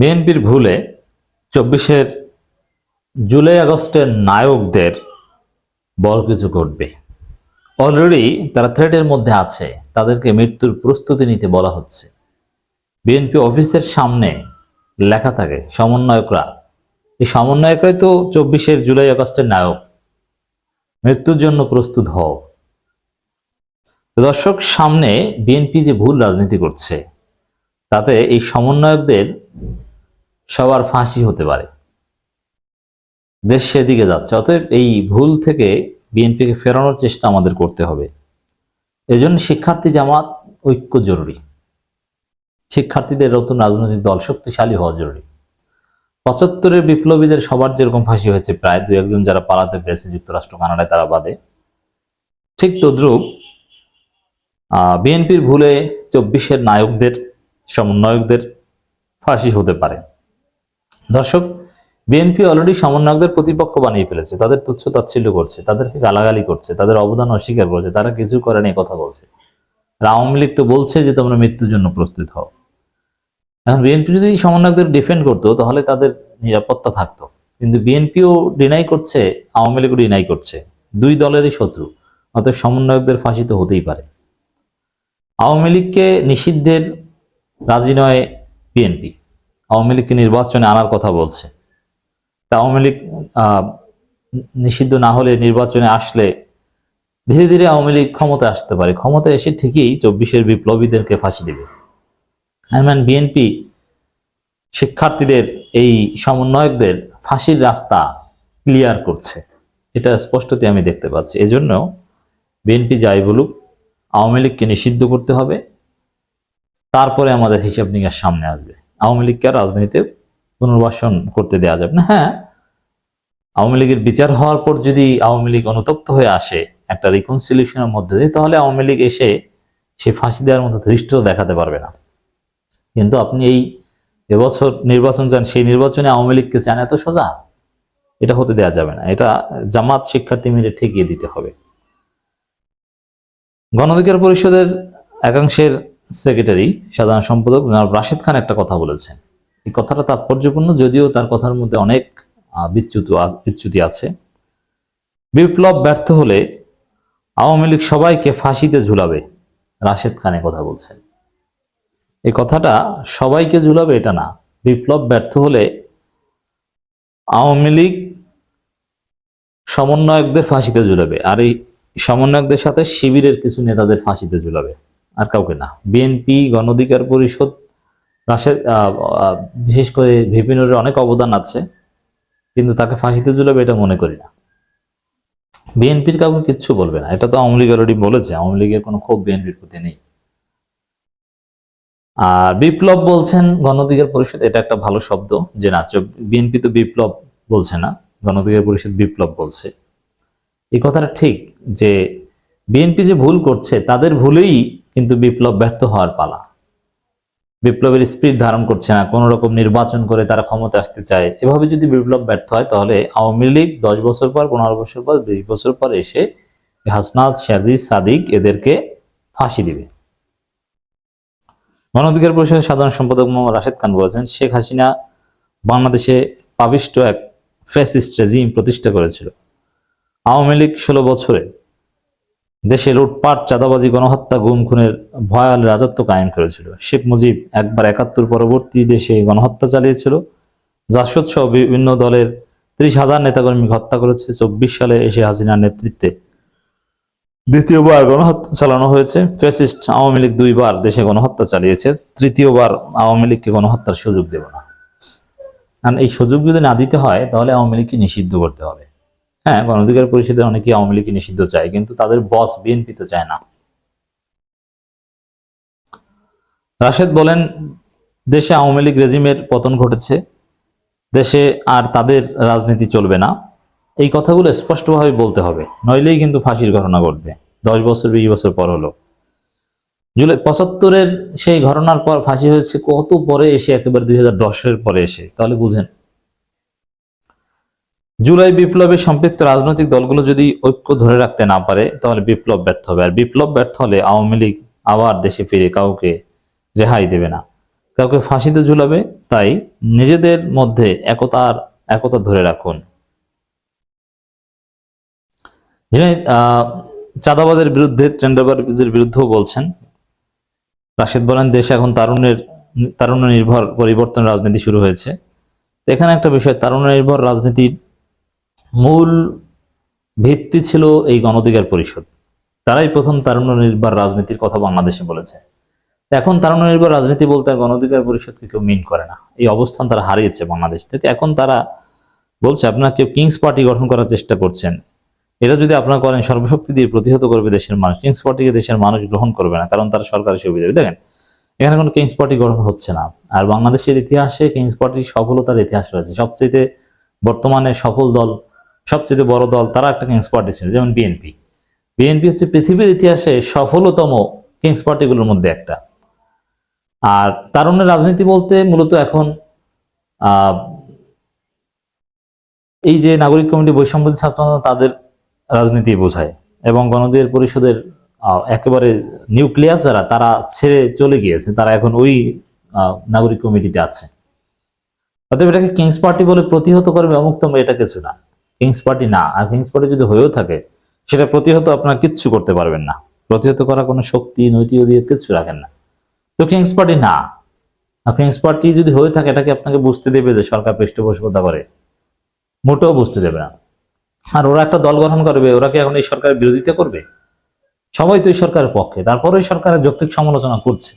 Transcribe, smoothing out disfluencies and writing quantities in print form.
বিএনপির ভুলে 24-এর জুলাই আগস্টের নায়কদের বড় কিছু ঘটবে। অলরেডি তারা থ্রেটের মধ্যে আছে, তাদেরকে মৃত্যুর প্রস্তুতি নিতে বলা হচ্ছে। বিএনপি অফিসের সামনে লেখা থাকে সমন্বয়করা, এই সমন্বয়করাই তো 24-এর জুলাই আগস্টের নায়ক, মৃত্যুর জন্য প্রস্তুত হও। দর্শক, সামনে বিএনপি যে ভুল রাজনীতি করছে তাতে এই সমন্বয়কদের সবার ফাঁসি হতে পারে। দেশ সেদিকে যাচ্ছে, অতএব এই ভুল থেকে বিএনপিকে ফেরানোর চেষ্টা আমাদের করতে হবে। এজন্য শিক্ষার্থী জামাত ঐক্য জরুরি। শিক্ষার্থীদের নতুন রাজনৈতিক দল শক্তিশালী হওয়া জরুরি। 75-এর বিপ্লবীদের সবার যেরকম ফাঁসি হয়েছে, প্রায় 2-1 যারা পালাতে পেরেছে যুক্তরাষ্ট্র কানাডায় তারা বাদে, ঠিক তদ্রুপ বিএনপির ভুলে 24-এর নায়কদের সমন্বয়কদের ফাঁসি হতে পারে। দর্শক, বিএনপি অলরেডি সমন্বয়কদের প্রতিপক্ষ বানিয়ে ফেলেছে, তাদের তুচ্ছ তাচ্ছিল্য করছে, তাদেরকে গালাগালি করছে, তাদের অবদান অস্বীকার করছে, তারা কিছু করে নিয়ে কথা বলছে। আওয়ামী লীগ তো বলছে যে তোমরা মৃত্যুর জন্য প্রস্তুত হও। এখন বিএনপি যদি সমন্বয়কদের ডিফেন্ড করতো তাহলে তাদের নিরাপত্তা থাকতো, কিন্তু বিএনপিও ডিনাই করছে, আওয়ামী লীগও ডিনাই করছে, দুই দলেরই শত্রু, অতএব সমন্বয়কদের ফাঁসি তো হতেই পারে। আওয়ামী লীগকে নিষিদ্ধের রাজি নয় বিএনপি, আওয়ামী লীগকে নির্বাচনে আনার কথা বলছে। তা আওয়ামী লীগ নিষিদ্ধ না হলে, নির্বাচনে আসলে ধীরে ধীরে আওয়ামী লীগ ক্ষমতায় আসতে পারে, ক্ষমতায় এসে ঠিকই 24-এর বিপ্লবীদেরকে ফাঁসি দেবে। বিএনপি শিক্ষার্থীদের এই সমন্বয়কদের ফাঁসির রাস্তা ক্লিয়ার করছে, এটা স্পষ্টতই আমি দেখতে পাচ্ছি। এজন্য বিএনপি যাই বলুক, আওয়ামী লীগকে নিষিদ্ধ করতে হবে, তারপরে আমাদের হিসাব নিকাশ সামনে আসবে। আওয়ামী লীগকে রাজনীতিতে পুনর্বাসন করতে দেওয়া যাবে না। হ্যাঁ, আওয়ামী লীগের বিচার হওয়ার পর যদি আওয়ামী লীগ অনুতপ্ত হয়ে আসে একটা রিকনসিলিয়েশনের মধ্যে দিয়ে, তাহলে আওয়ামী লীগ এসে সে ফাঁসি দেওয়ার মতো ধৃষ্টতা দেখাতে পারবে না। কিন্তু আপনি এই এবছর নির্বাচন চান, সেই নির্বাচনে আওয়ামী লীগকে চান, এত সোজা? এটা হতে দেওয়া যাবে না। এটা জামাত শিক্ষার্থী মিলে ঠেকিয়ে দিতে হবে। গণ অধিকার পরিষদের একাংশের সেক্রেটারি সাধারণ সম্পাদক জনাব রাশেদ খান একটা কথা বলেছেন। এই কথাটা তাৎপর্যপূর্ণ, যদিও তার কথার মধ্যে অনেক বিচ্যুতি আছে। বিপ্লব ব্যর্থ হলে আওয়ামী লীগ সবাইকে ফাঁসিতে ঝুলাবে, রাশেদ খান কথা বলছেন। এই কথাটা সবাইকে ঝুলাবে এটা না, বিপ্লব ব্যর্থ হলে আওয়ামী লীগ সমন্বয়কদের ফাঁসিতে ঝুলাবে, আর এই সমন্বয়কদের সাথে শিবিরের কিছু নেতাদের ফাঁসিতে ঝুলাবে, আর কাউকে না। বিএনপি, গণ অধিকার পরিষদ, রাশেদ বিশেষ করে ভিপি নুরের অনেক অবদান আছে, কিন্তু তাকে ফাঁসিতে ঝুলাবে এটা মনে করি না। বিএনপির কাউকে কিচ্ছু বলবে না, এটা তো আওয়ামী লীগ অলরেডি বলেছে। আওয়ামী লীগের কোনো ক্ষোভ বিএনপির প্রতি নেই। আর বিপ্লব বলছেন গণ অধিকার পরিষদ, এটা একটা ভালো শব্দ, যে না, বিএনপি তো বিপ্লব বলছে না, গণ অধিকার পরিষদ বিপ্লব বলছে। এই কথাটা ঠিক যে বিএনপি যে ভুল করছে তাদের ভুলেই কিন্তু বিপ্লব ব্যর্থ হওয়ার পালা। বিপ্লবের স্পিরিট ধারণ করছে না, কোন রকম নির্বাচন করে তারা ক্ষমতা আসতে চায়। এভাবে যদি বিপ্লব ব্যর্থ হয় তাহলে আওয়ামী লীগ 10 বছর পর, 15 বছর পর, 20 বছর পর এসে হাসনাত, সাজিদ, সাদিক এদেরকে ফাঁসি দিবে। গণ অধিকার পরিষদের সাধারণ সম্পাদক মোহাম্মদ রাশেদ খান বলেছেন, শেখ হাসিনা বাংলাদেশে পাপিষ্ট এক ফ্যাসিস্ট রেজিম প্রতিষ্ঠা করেছিল। আওয়ামী লীগ 16 বছরে দেশে লুটপাট, চাঁদাবাজি, গণহত্যা, গুম খুনের ভয়াল রাজত্ব কায়েম করেছিল। শেখ মুজিব একবার 71 পরবর্তী দেশে গণহত্যা চালিয়েছিল। জাসদ সহ বিভিন্ন দলের 30,000 নেতাকর্মীকে হত্যা করেছে। 24 সালে এসে হাসিনার নেতৃত্বে দ্বিতীয়বার গণহত্যা চালানো হয়েছে। ফ্যাসিস্ট আওয়ামী লীগ 2 বার দেশে গণহত্যা চালিয়েছে, তৃতীয়বার আওয়ামী লীগকে গণহত্যার সুযোগ দেব না। কারণ এই সুযোগ যদি না দিতে হয় তাহলে আওয়ামী লীগকে নিষিদ্ধ করতে হবে। হ্যাঁ, গণ অধিকার পরিষদের অনেকেই আওয়ামী লীগকে নিষিদ্ধ চায়, কিন্তু তাদের বস বিএনপি তো চায় না। রাশেদ বলেন, দেশে আওয়ামী লীগ রেজিমের পতন ঘটেছে, দেশে আর তাদের রাজনীতি চলবে না। এই কথাগুলো স্পষ্টভাবে বলতে হবে, নইলেই কিন্তু ফাঁসির ঘটনা ঘটবে। 10 বছর 20 বছর পর হলো। জুলাই 75-এর সেই ঘটনার পর ফাঁসি হয়েছে কত পরে এসে, একেবারে 2010-এর পরে এসে, তাহলে বুঝেন। জুলাই বিপ্লবে সম্পৃক্ত রাজনৈতিক দলগুলো যদি ঐক্য ধরে রাখতে না পারে তাহলে বিপ্লব ব্যর্থ হবে। আর বিপ্লব ব্যর্থ হলে আওয়ামী লীগ আবার দেশে ফিরে কাউকে রেহাই দেবে না। কাউকে ফাঁসিতে ঝুলাবে, তাই নিজেদের মধ্যে একতা ধরে রাখুন। যিনি চাঁদাবাজের বিরুদ্ধে, টেন্ডারবাজের বিরুদ্ধেও বলছেন। রাশেদ বলেন, দেশে এখন তারুণ্য নির্ভর পরিবর্তন রাজনীতি শুরু হয়েছে। এখানে একটা বিষয়, তারুণ্য নির্ভর রাজনীতির মূল ভিত্তি ছিল এই গণ অধিকার পরিষদ। তারাই প্রথম তারুণ্য নির্ভর রাজনীতির কথা বাংলাদেশে বলেছে। এখন তারুণ্য নির্ভর রাজনীতি বলতে গণ অধিকার পরিষদকে কেউ মিন করে না। এই অবস্থান তারা হারিয়েছে বাংলাদেশ থেকে। এখন তারা বলছে, আপনারা কেউ কিংস পার্টি গঠন করার চেষ্টা করছেন, এটা যদি আপনারা করেন সর্বশক্তি দিয়ে প্রতিহত করবে দেশের মানুষ। কিংস পার্টিকে দেশের মানুষ গ্রহণ করবে না, কারণ তারা সরকারি সুবিধা। দেখেন, এখানে কোনো কিংস পার্টি গঠন হচ্ছে না। আর বাংলাদেশের ইতিহাসে কিংস পার্টির সফলতার ইতিহাস রয়েছে। সবচেয়ে বর্তমানে সফল দল, সবচেয়ে বড় দল, তারা একটা কিংস পার্টি ছিল, যেমন বিএনপি। বিএনপি হচ্ছে পৃথিবীর ইতিহাসে সফলতম কিংস পার্টিগুলোর মধ্যে একটা। আর তারুণ্যের রাজনীতি বলতে মূলত এখন এই যে নাগরিক কমিটি, বৈষম্যবিরোধী ছাত্র আন্দোলন, তাদের রাজনীতি বোঝায়। এবং গণ অধিকার পরিষদের একেবারে নিউক্লিয়াস যারা, তারা ছেড়ে চলে গিয়েছে, তারা এখন ওই নাগরিক কমিটিতে আছে। অতএব এটাকে কিংস পার্টি বলে প্রতিহত করবে অমুক্তম, এটা কিছু না, কিংস পার্টি না। আর কিংস পার্টি যদি হয়েও থাকে, সেটা প্রতিহত আপনারা কিচ্ছু করতে পারবেন না। প্রতিহত করা কোনো শক্তি, নৈতিক দিয়ে কিচ্ছু রাখেন না। তো কিংস পার্টি না। আর কিংস পার্টি যদি হয়ে থাকে, এটাকে আপনাকে বুঝতে দেবে যে সরকার পৃষ্ঠপোষকতা করে? মোটেও বুঝতে দেবে না। আর ওরা একটা দল গঠন করবে, ওরা কি এখন এই সরকারের বিরোধিতা করবে? সবাই তো এই সরকারের পক্ষে, তারপরে সরকারের যৌক্তিক সমালোচনা করছে।